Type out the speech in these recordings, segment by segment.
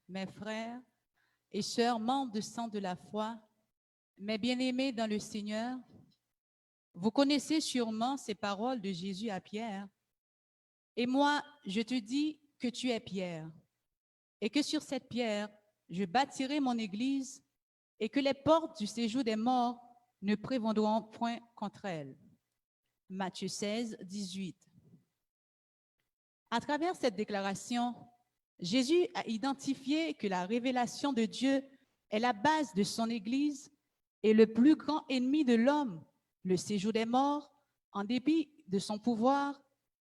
mes frères et sœurs, membres de sang de la foi, mes bien-aimés dans le Seigneur, vous connaissez sûrement ces paroles de Jésus à Pierre. Et moi, je te dis que tu es Pierre, et que sur cette pierre, je bâtirai mon église, et que les portes du séjour des morts ne prévaudront point contre elle. Matthieu 16, 18. À travers cette déclaration, Jésus a identifié que la révélation de Dieu est la base de son Église et le plus grand ennemi de l'homme, le séjour des morts, en dépit de son pouvoir,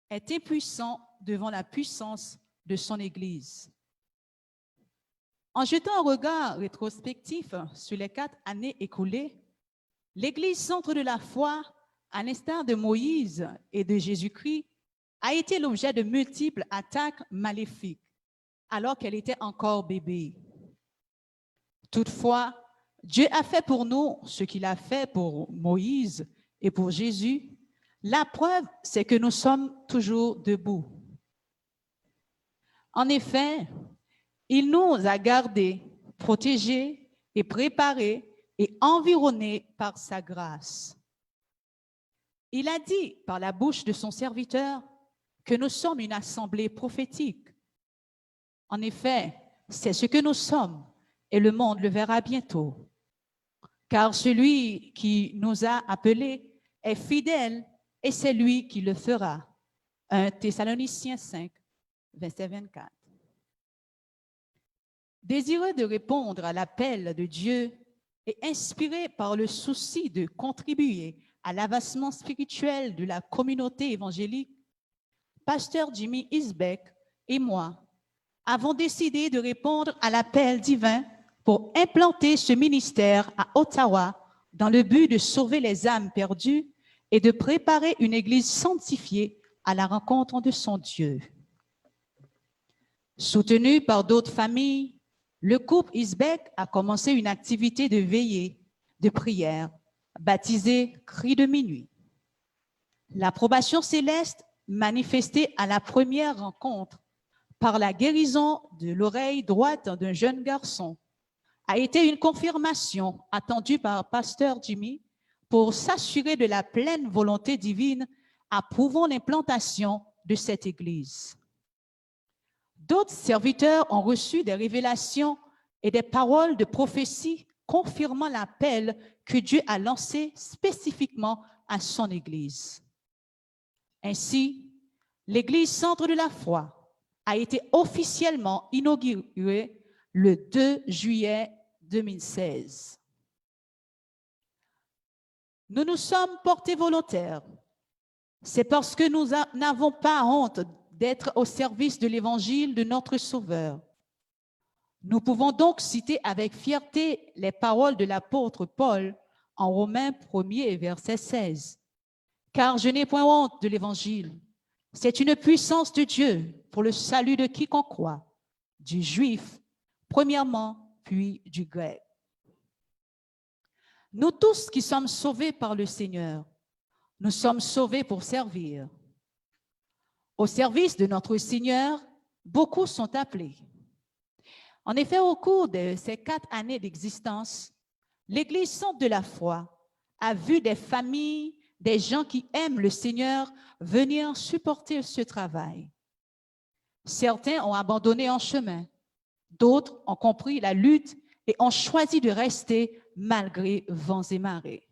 est impuissant devant la puissance de son Église. En jetant un regard rétrospectif sur les 4 années écoulées, l'Église centre de la foi, à l'instar de Moïse et de Jésus-Christ, a été l'objet de multiples attaques maléfiques, alors qu'elle était encore bébé. Toutefois, Dieu a fait pour nous ce qu'il a fait pour Moïse et pour Jésus. La preuve, c'est que nous sommes toujours debout. En effet, il nous a gardés, protégés et préparés et environnés par sa grâce. Il a dit par la bouche de son serviteur que nous sommes une assemblée prophétique. En effet, c'est ce que nous sommes et le monde le verra bientôt. Car celui qui nous a appelés est fidèle et c'est lui qui le fera. 1 Thessaloniciens 5, verset 24. Désireux de répondre à l'appel de Dieu et inspiré par le souci de contribuer à l'avancement spirituel de la communauté évangélique, Pasteur Jimmy Isbeck et moi avons décidé de répondre à l'appel divin pour implanter ce ministère à Ottawa dans le but de sauver les âmes perdues et de préparer une église sanctifiée à la rencontre de son Dieu. Soutenu par d'autres familles, le couple Isbeck a commencé une activité de veillée, de prière, baptisée Cri de minuit. L'approbation céleste manifestée à la première rencontre par la guérison de l'oreille droite d'un jeune garçon a été une confirmation attendue par Pasteur Jimmy pour s'assurer de la pleine volonté divine approuvant l'implantation de cette église. D'autres serviteurs ont reçu des révélations et des paroles de prophétie confirmant l'appel que Dieu a lancé spécifiquement à son église. Ainsi, l'église Centre de la foi a été officiellement inaugurée le 2 juillet 2016. Nous nous sommes portés volontaires. C'est parce que nous n'avons pas honte d'être au service de l'évangile de notre Sauveur. Nous pouvons donc citer avec fierté les paroles de l'apôtre Paul en Romains 1er, verset 16. « Car je n'ai point honte de l'évangile. C'est une puissance de Dieu pour le salut de quiconque croit, du juif, premièrement, puis du grec. » Nous tous qui sommes sauvés par le Seigneur, nous sommes sauvés pour servir. Au service de notre Seigneur, beaucoup sont appelés. En effet, au cours de ces 4 années d'existence, l'Église Centre de la foi a vu des familles, des gens qui aiment le Seigneur venir supporter ce travail. Certains ont abandonné en chemin, d'autres ont compris la lutte et ont choisi de rester malgré vents et marées.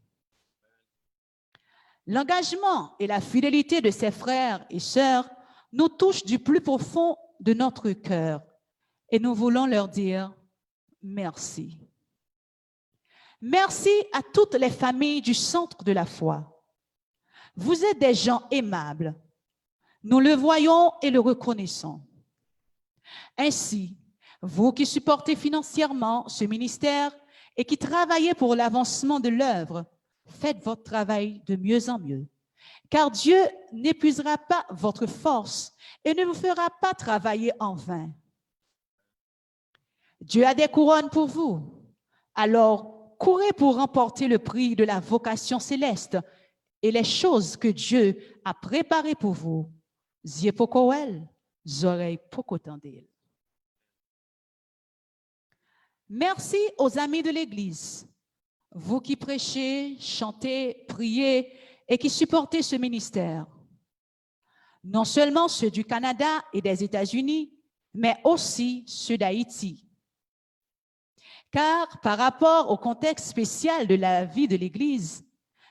L'engagement et la fidélité de ses frères et sœurs nous touchent du plus profond de notre cœur et nous voulons leur dire merci. Merci à toutes les familles du Centre de la foi. Vous êtes des gens aimables. Nous le voyons et le reconnaissons. Ainsi, vous qui supportez financièrement ce ministère et qui travaillez pour l'avancement de l'œuvre, faites votre travail de mieux en mieux, car Dieu n'épuisera pas votre force et ne vous fera pas travailler en vain. Dieu a des couronnes pour vous, alors courez pour remporter le prix de la vocation céleste et les choses que Dieu a préparées pour vous. Zie poko wel, oreilles poko tendel. Merci aux amis de l'Église, vous qui prêchez, chantez, priez et qui supportez ce ministère. Non seulement ceux du Canada et des États-Unis, mais aussi ceux d'Haïti. Car par rapport au contexte spécial de la vie de l'Église,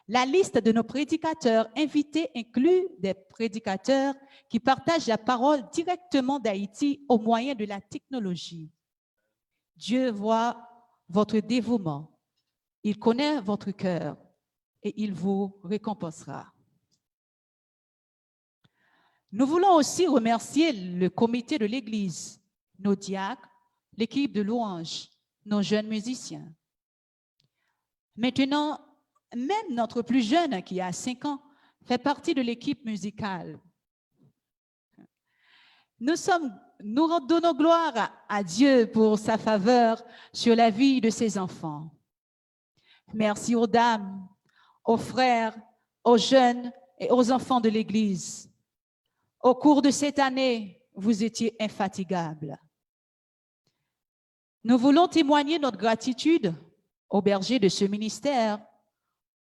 la liste de nos prédicateurs invités inclut des prédicateurs qui partagent la parole directement d'Haïti au moyen de la technologie. Dieu voit votre dévouement, il connaît votre cœur et il vous récompensera. Nous voulons aussi remercier le comité de l'Église, nos diacres, l'équipe de louanges, nos jeunes musiciens. Maintenant, même notre plus jeune, qui a 5 ans, fait partie de l'équipe musicale. Nous donnons gloire à Dieu pour sa faveur sur la vie de ses enfants. Merci aux dames, aux frères, aux jeunes et aux enfants de l'Église. Au cours de cette année, vous étiez infatigables. Nous voulons témoigner notre gratitude au berger de ce ministère,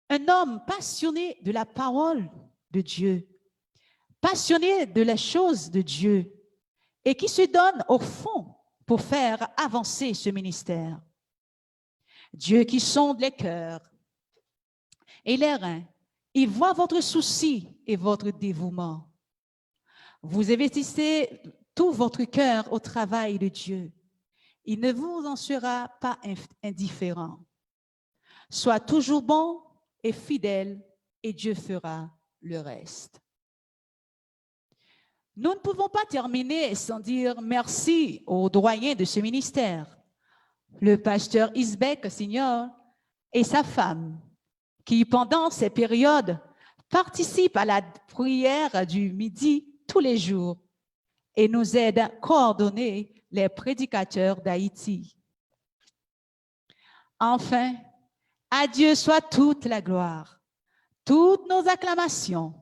un homme passionné de la parole de Dieu, passionné de les choses de Dieu et qui se donne au fond pour faire avancer ce ministère. Dieu qui sonde les cœurs et les reins, il voit votre souci et votre dévouement. Vous investissez tout votre cœur au travail de Dieu. Il ne vous en sera pas indifférent. Sois toujours bon et fidèle et Dieu fera le reste. Nous ne pouvons pas terminer sans dire merci au doyen de ce ministère, le pasteur Isbeck Senior et sa femme, qui pendant ces périodes participent à la prière du midi tous les jours et nous aident à coordonner les prédicateurs d'Haïti. Enfin, à Dieu soit toute la gloire, toutes nos acclamations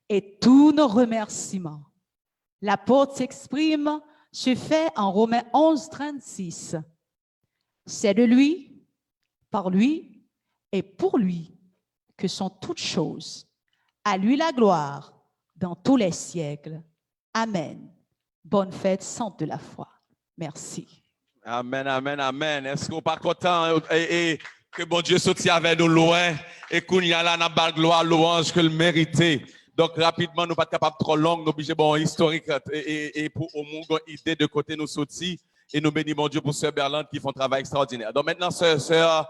et tous nos remerciements. L'apôtre s'exprime, se fait en Romains 11, 36. C'est de lui, par lui et pour lui que sont toutes choses. À lui la gloire dans tous les siècles. Amen. Bonne fête sainte de la foi. Merci. Amen, amen, amen. Est-ce qu'on n'est pas content et que bon Dieu sorti avec nous loin et qu'on y a là dans la gloire, louange que le mérité. Donc rapidement, nous ne sommes pas capables trop long, nous obligés bon historique et pour au moins une idée de côté nous sortir et nous bénissons bon Dieu pour Sœur Berlande qui font un travail extraordinaire. Donc maintenant, Sœur